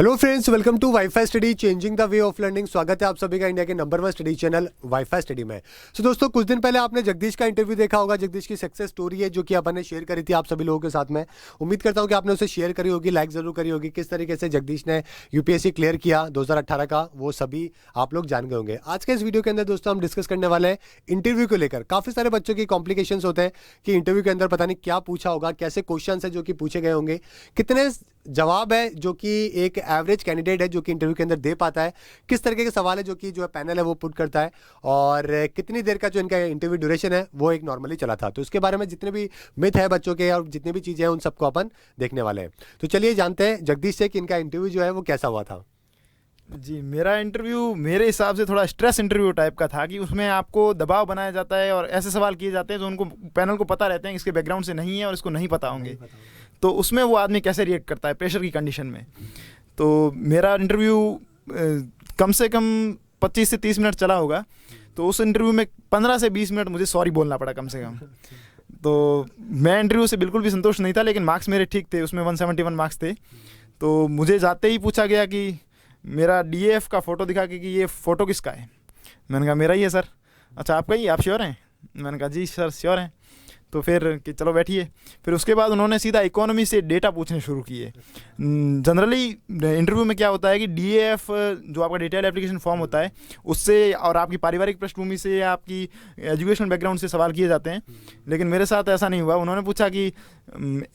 Hello friends, welcome to WiFi study changing the way of learning. स्वागत है आप सभी का इंडिया के number 1 study channel WiFi study में। सो दोस्तों, कुछ दिन पहले आपने जगदीश का इंटरव्यू देखा होगा। जगदीश की सक्सेस स्टोरी है जो कि अपन ने शेयर करी थी आप सभी लोगों के साथ में। उम्मीद करता हूं कि आपने उसे शेयर करी होगी, लाइक जरूर करी होगी। किस तरीके से जगदीश ने यूपीएससी क्लियर किया 2018 का, वो सभी आप लोग जान गए होंगे। आज के इस वीडियो के अंदर दोस्तों हम डिस्कस करने वाले हैं इंटरव्यू को लेकर। काफी सारे बच्चों की कॉम्प्लिकेशंस होते हैं कि इंटरव्यू के अंदर पता नहीं क्या पूछा होगा, कैसे क्वेश्चन है जो कि पूछे गए होंगे, कितने जवाब है जो कि एक एवरेज कैंडिडेट है जो कि इंटरव्यू के अंदर दे पाता है, किस तरीके के सवाल है जो कि जो है पैनल है वो पुट करता है, और कितनी देर का जो इनका इंटरव्यू ड्यूरेशन है वो एक नॉर्मली चला था। तो इसके बारे में जितने भी मिथ है बच्चों के और जितनी भी चीज़ें हैं उन सबको अपन देखने वाले हैं। तो चलिए जानते हैं जगदीश से कि इनका इंटरव्यू जो है वो कैसा हुआ था। जी, मेरा इंटरव्यू मेरे हिसाब से थोड़ा स्ट्रेस इंटरव्यू टाइप का था कि उसमें आपको दबाव बनाया जाता है और ऐसे सवाल किए जाते हैं जो उनको पैनल को पता रहते हैं इसके बैकग्राउंड से नहीं है और इसको नहीं पता होंगे। तो उसमें वो आदमी कैसे रिएक्ट करता है प्रेशर की कंडीशन में। तो मेरा इंटरव्यू कम से कम 25 से 30 मिनट चला होगा। तो उस इंटरव्यू में 15 से 20 मिनट मुझे सॉरी बोलना पड़ा कम से कम। तो मैं इंटरव्यू से बिल्कुल भी संतुष्ट नहीं था, लेकिन मार्क्स मेरे ठीक थे, उसमें 171 मार्क्स थे। तो मुझे जाते ही पूछा गया कि मेरा डीएफ का फ़ोटो दिखा कि ये फ़ोटो किसका है। मैंने कहा मेरा ही है सर। अच्छा, आपका ही, आप श्योर हैं? मैंने कहा जी सर श्योर हैं। तो फिर कि चलो बैठिए। फिर उसके बाद उन्होंने सीधा इकोनॉमी से डेटा पूछने शुरू किए। जनरली इंटरव्यू में क्या होता है कि डीएफ जो आपका डिटेल एप्लीकेशन फॉर्म होता है उससे और आपकी पारिवारिक पृष्ठभूमि से या आपकी एजुकेशनल बैकग्राउंड से सवाल किए जाते हैं, लेकिन मेरे साथ ऐसा नहीं हुआ। उन्होंने पूछा कि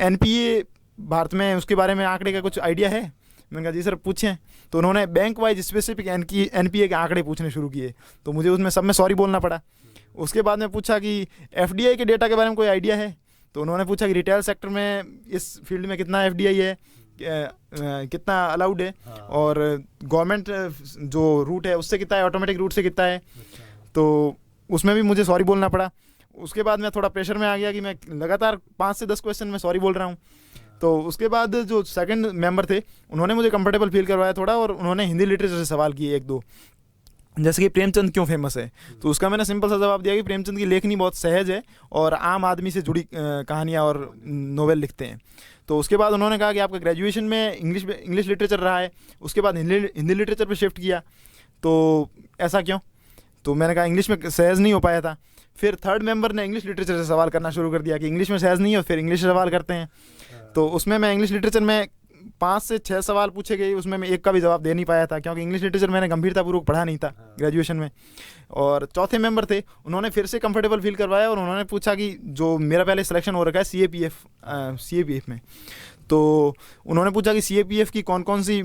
एनपीए भारत में उसके बारे में आंकड़े का कुछ आइडिया है। मैंने कहा जी सर पूछें। तो उन्होंने बैंक वाइज स्पेसिफिक एनपीए के आंकड़े पूछने शुरू किए, तो मुझे उसमें सब में सॉरी बोलना पड़ा। उसके बाद में पूछा कि एफडीआई के डेटा के बारे में कोई आइडिया है। तो उन्होंने पूछा कि रिटेल सेक्टर में इस फील्ड में कितना एफडीआई है, कितना अलाउड है, और गवर्नमेंट जो रूट है उससे कितना है, ऑटोमेटिक रूट से कितना है। तो उसमें भी मुझे सॉरी बोलना पड़ा। उसके बाद मैं थोड़ा प्रेशर में आ गया कि मैं लगातार 5 से 10 क्वेश्चन में सॉरी बोल रहा हूँ। तो उसके बाद जो सेकंड मेंबर थे उन्होंने मुझे कंफर्टेबल फील करवाया थोड़ा, और उन्होंने हिंदी लिटरेचर से सवाल किए 1-2, जैसे कि प्रेमचंद क्यों फेमस है। तो उसका मैंने सिंपल सा जवाब दिया कि प्रेमचंद की लेखनी बहुत सहज है और आम आदमी से जुड़ी कहानियाँ और नोवेल लिखते हैं। तो उसके बाद उन्होंने कहा कि आपका ग्रेजुएशन में इंग्लिश लिटरेचर रहा है, उसके बाद हिंदी लिटरेचर पे शिफ्ट किया, तो ऐसा क्यों? तो मैंने कहा इंग्लिश में सहज नहीं हो पाया था। फिर थर्ड मेंबर ने इंग्लिश लिटरेचर से सवाल करना शुरू कर दिया कि इंग्लिश में सहज नहीं हो, फिर इंग्लिश से सवाल करते हैं। तो उसमें मैं इंग्लिश लिटरेचर में 5 से 6 सवाल पूछे गए, उसमें मैं एक का भी जवाब दे नहीं पाया था, क्योंकि इंग्लिश लिटरेचर मैंने गंभीरतापूर्वक पढ़ा नहीं था ग्रेजुएशन में। और चौथे मेंबर थे, उन्होंने फिर से कंफर्टेबल फील करवाया और उन्होंने पूछा कि जो मेरा पहले सिलेक्शन हो रखा है सीएपीएफ में, तो उन्होंने पूछा कि सीएपीएफ की कौन कौन सी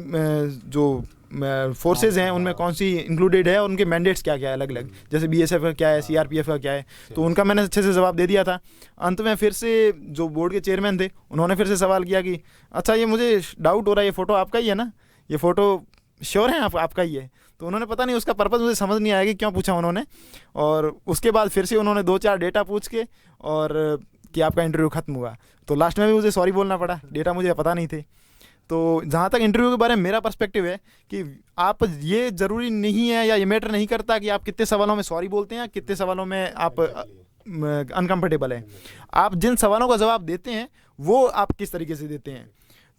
जो फोर्सेज हैं उनमें कौन सी इंक्लूडेड है और उनके मैंडेट्स क्या क्या है अलग अलग, जैसे बीएसएफ का क्या है, सीआरपीएफ का क्या है। तो उनका मैंने अच्छे से जवाब दे दिया था। अंत में फिर से जो बोर्ड के चेयरमैन थे उन्होंने फिर से सवाल किया कि अच्छा, ये मुझे डाउट हो रहा है, ये फ़ोटो आपका ही है ना, ये फ़ोटो श्योर है आपका ही है। तो उन्होंने पता नहीं उसका पर्पज़ मुझे समझ नहीं आया कि क्यों पूछा उन्होंने। और उसके बाद फिर से उन्होंने 2-4 डेटा पूछ के और कि आपका इंटरव्यू ख़त्म हुआ। तो लास्ट में भी मुझे सॉरी बोलना पड़ा, डेटा मुझे पता नहीं थे। तो जहाँ तक इंटरव्यू के बारे में मेरा पर्सपेक्टिव है कि आप, ये ज़रूरी नहीं है या ये मैटर नहीं करता कि आप कितने सवालों में सॉरी बोलते हैं या कितने सवालों में आप अनकम्फर्टेबल हैं। आप जिन सवालों का जवाब देते हैं वो आप किस तरीके से देते हैं,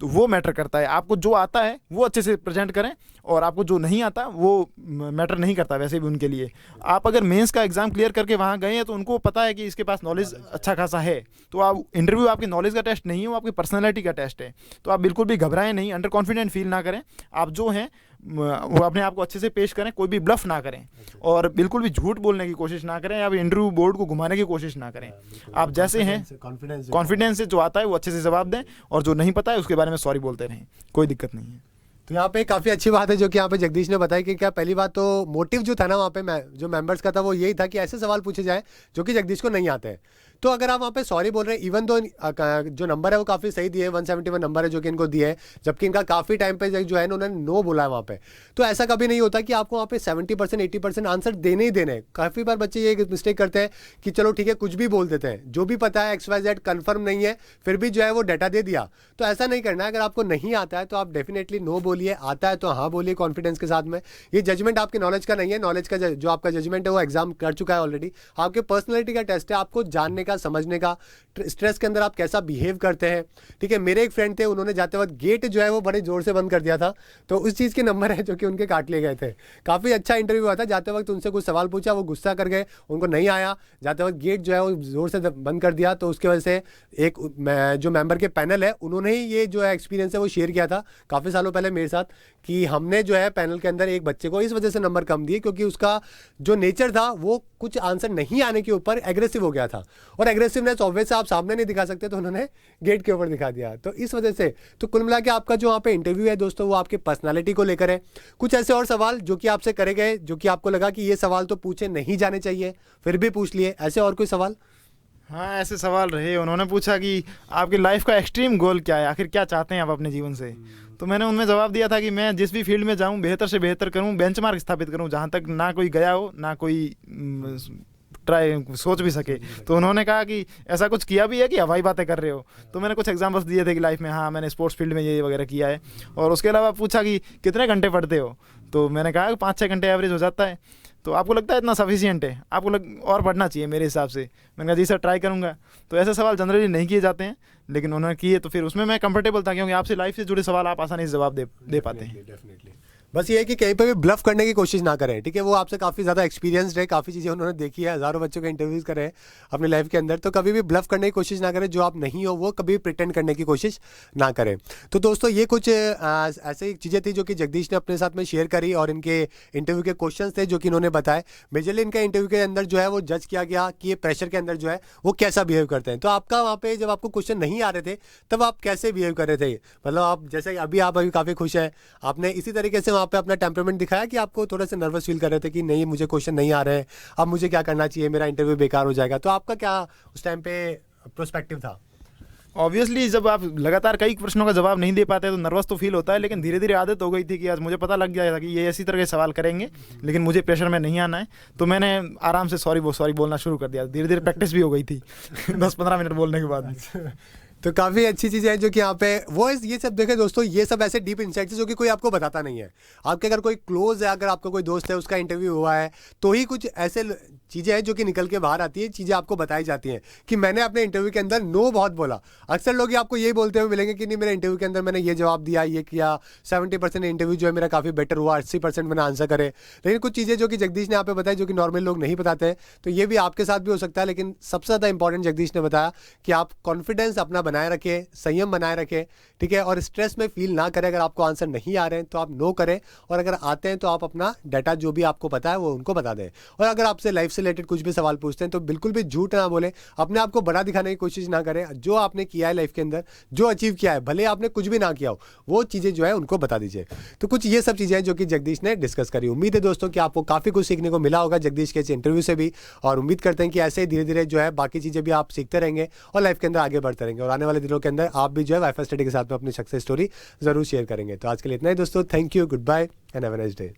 तो वो मैटर करता है। आपको जो आता है वो अच्छे से प्रेजेंट करें, और आपको जो नहीं आता वो मैटर नहीं करता वैसे भी उनके लिए। आप अगर मेंस का एग्ज़ाम क्लियर करके वहाँ गए हैं तो उनको पता है कि इसके पास नॉलेज अच्छा खासा है। तो आप इंटरव्यू आपकी नॉलेज का टेस्ट नहीं है, वो आपकी पर्सनैलिटी का टेस्ट है। तो आप बिल्कुल भी घबराएं नहीं, अंडर कॉन्फिडेंट फील ना करें। आप जो हैं वो अपने आप को अच्छे से पेश करें, कोई भी ब्लफ ना करें और बिल्कुल भी झूठ बोलने की कोशिश ना करें या इंटरव्यू बोर्ड को घुमाने की कोशिश ना करें। आप जैसे हैं कॉन्फिडेंस से जो आता है वो अच्छे से जवाब दें, और जो नहीं पता है उसके बारे में सॉरी बोलते रहें, कोई दिक्कत नहीं है। तो यहाँ पे काफ़ी अच्छी बात है जो कि यहाँ पे जगदीश ने बताया कि क्या पहली बात तो मोटिव जो था ना वहाँ पे जो मेंबर्स का था वो यही था कि ऐसे सवाल पूछे जाए जो कि जगदीश को नहीं आते हैं। तो अगर आप वहाँ पे सॉरी बोल रहे हैं, इवन दो जो नंबर है वो काफ़ी सही दिए, 171 नंबर है जो कि इनको दिए है, जबकि इनका काफ़ी टाइम पे जो है उन्होंने नो बोला है वहाँ पे। तो ऐसा कभी नहीं होता कि आपको वहाँ पे 70% 80% आंसर देने ही देने। काफ़ी बार बच्चे ये मिस्टेक करते हैं कि चलो ठीक है कुछ भी बोल देते हैं, जो भी पता है XYZ कन्फर्म नहीं है, फिर भी जो है वो डाटा दे दिया। तो ऐसा नहीं करना है। अगर आपको नहीं आता है तो आप डेफिनेटली नो बोलिए, आता है तो हाँ बोलिए कॉन्फिडेंस के साथ में। ये जजमेंट आपकी नॉलेज का नहीं है, नॉलेज का जो आपका जजमेंट है वो एग्जाम कर चुका है ऑलरेडी। आपके पर्सनैलिटी का टेस्ट है, आपको जानने का का, समझने का, स्ट्रेस के अंदर आप कैसा बिहेव करते हैं। ठीक है, मेरे एक फ्रेंड थे, उन्होंने जाते वक्त गेट जो है वो बड़े जोर से बंद कर दिया था, तो उस चीज़ के नंबर है जो कि उनके काट लिए गए थे। काफ़ी अच्छा इंटरव्यू हुआ था। जाते वक्त उनसे कुछ सवाल पूछा, वो गुस्सा कर गए, उनको नहीं आया, जाते वक्त गेट जो है वो जोर से बंद कर दिया। तो उसकी वजह से एक जो मेंबर के पैनल है उन्होंने ही ये जो है एक्सपीरियंस है वो शेयर किया था काफ़ी सालों पहले मेरे साथ, कि हमने जो है पैनल के अंदर एक बच्चे को इस वजह से नंबर कम दिए क्योंकि उसका जो नेचर था वो कुछ आंसर नहीं आने के ऊपर एग्रेसिव हो गया था, और एग्रेसिवनेस ऑब्वियस आप सामने नहीं दिखा सकते, तो उन्होंने गेट के ऊपर दिखा दिया। तो इस वजह से तो कुल मिला के आपका जो वहाँ पे इंटरव्यू है दोस्तों वो आपके पर्सनालिटी को लेकर है। कुछ ऐसे और सवाल जो कि आपसे करे गए जो कि आपको लगा कि ये सवाल तो पूछे नहीं जाने चाहिए, फिर भी पूछ लिए, ऐसे और कोई सवाल? हाँ, ऐसे सवाल रहे। उन्होंने पूछा कि आपकी लाइफ का एक्सट्रीम गोल क्या है, आखिर क्या चाहते हैं आप अपने जीवन से। तो मैंने उनमें जवाब दिया था कि मैं जिस भी फील्ड में जाऊँ बेहतर से बेहतर करूँ, बेंचमार्क स्थापित करूँ जहाँ तक ना कोई गया हो ना कोई ट्राई सोच भी सके। तो उन्होंने कहा कि ऐसा कुछ किया भी है कि हवाई बातें कर रहे हो। तो मैंने कुछ एग्जांपल्स दिए थे कि लाइफ में हाँ मैंने स्पोर्ट्स फील्ड में ये वगैरह किया है। और उसके अलावा पूछा कि कितने घंटे पढ़ते हो, तो मैंने कहा 5-6 घंटे एवरेज हो जाता है। तो आपको लगता है इतना सफिशिएंट है, आपको और पढ़ना चाहिए मेरे हिसाब से। मैंने कहा जी सर ट्राई करूँगा। तो ऐसे सवाल जनरली नहीं किए जाते हैं, लेकिन उन्होंने किए तो फिर उसमें मैं कंफर्टेबल था, क्योंकि आपसे लाइफ से जुड़े सवाल आप आसानी से जवाब दे पाते हैं। डेफिनेटली। बस ये है कि कहीं पे भी ब्लफ करने की कोशिश ना करें। ठीक है, वो आपसे काफ़ी ज़्यादा एक्सपीरियंस्ड है, काफ़ी चीज़ें उन्होंने देखी है, हज़ारों बच्चों के इंटरव्यूज़ करे हैं अपनी लाइफ के अंदर। तो कभी भी ब्लफ करने की कोशिश ना करें, जो आप नहीं हो वो कभी प्रिटेंड करने की कोशिश ना करें। तो दोस्तों ये कुछ ऐसी चीज़ें थी जो कि जगदीश ने अपने साथ में शेयर करी, और इनके इंटरव्यू के क्वेश्चन थे जो कि इन्होंने बताए। मेजरली इनका इंटरव्यू के अंदर जो है वो जज किया गया कि ये प्रेशर के अंदर जो है वो कैसा बिहेव करते हैं। तो आपका वहाँ पे जब आपको क्वेश्चन नहीं आ रहे थे तब आप कैसे बिहेव कर रहे थे? मतलब आप जैसे आप अभी काफ़ी खुश हैं, आपने इसी तरीके से वहाँ पे अपना टेम्परामेंट दिखाया कि आपको थोड़ा सा नर्वस फील कर रहे थे कि नहीं मुझे क्वेश्चन नहीं आ रहे हैं, अब मुझे क्या करना चाहिए, मेरा इंटरव्यू बेकार हो जाएगा। तो आपका क्या उस टाइम पे प्रोस्पेक्टिव था? ऑब्वियसली जब आप लगातार कई प्रश्नों का जवाब नहीं दे पाते तो नर्वस तो फील होता है, लेकिन धीरे धीरे आदत हो गई थी कि आज मुझे पता लग गया था कि ये इसी तरह के सवाल करेंगे, लेकिन मुझे प्रेशर में नहीं आना है। तो मैंने आराम से सॉरी बोलना शुरू कर दिया। धीरे धीरे प्रैक्टिस भी हो गई थी 10-15 मिनट बोलने के बाद। तो काफ़ी अच्छी चीज़ है जो कि यहाँ पे वो ये सब देखें दोस्तों, ये सब ऐसे डीप इंसाइट्स जो कि कोई आपको बताता नहीं है। आपके अगर कोई क्लोज है, अगर आपका कोई दोस्त है, उसका इंटरव्यू हुआ है, तो ही कुछ ऐसे चीज़ें हैं जो कि निकल के बाहर आती है, चीज़ें आपको बताई जाती हैं कि मैंने अपने इंटरव्यू के अंदर नो बहुत बोला। अक्सर लोग आपको ये बोलते हुए मिलेंगे कि नहीं मेरे इंटरव्यू के अंदर मैंने ये जवाब दिया, ये किया, 70% इंटरव्यू जो है मेरा काफ़ी बेटर हुआ, 80% मैंने आंसर करे। लेकिन कुछ चीज़ें जो कि जगदीश ने यहाँ पे बताई जो कि नॉर्मल लोग नहीं बताते हैं, तो ये भी आपके साथ भी हो सकता है। लेकिन सबसे ज़्यादा इंपॉर्टेंट जगदीश ने बताया कि आप कॉन्फिडेंस अपना बनाए रखें, संयम बनाए रखें, ठीक है, और स्ट्रेस में फील ना करें। अगर आपको आंसर नहीं आ रहे हैं तो आप नो करें, और अगर आते हैं तो आप अपना डाटा जो भी आपको पता है वो उनको बता दें। और अगर आपसे लाइफ से रिलेटेड कुछ भी सवाल पूछते हैं तो बिल्कुल भी झूठ ना बोलें, अपने आप को बड़ा दिखाने की कोशिश ना करें। जो आपने किया है लाइफ के अंदर, जो अचीव किया है, भले आपने कुछ भी ना किया हो, वो चीज़ें जो है उनको बता दीजिए। तो कुछ ये सब चीज़ें हैं जो कि जगदीश ने डिस्कस करी। उम्मीद है दोस्तों कि आपको काफ़ी कुछ सीखने को मिला होगा जगदीश के इस इंटरव्यू से भी, और उम्मीद करते हैं कि ऐसे ही धीरे धीरे जो है बाकी चीज़ें भी आप सीखते रहेंगे और लाइफ के अंदर आगे बढ़ते रहेंगे, और आने वाले दिनों के अंदर आप भी जो है वाईफाई स्टडी के साथ में अपनी सक्सेस स्टोरी जरूर शेयर करेंगे। तो आज के लिए इतना ही दोस्तों, thank you, goodbye and have a nice day.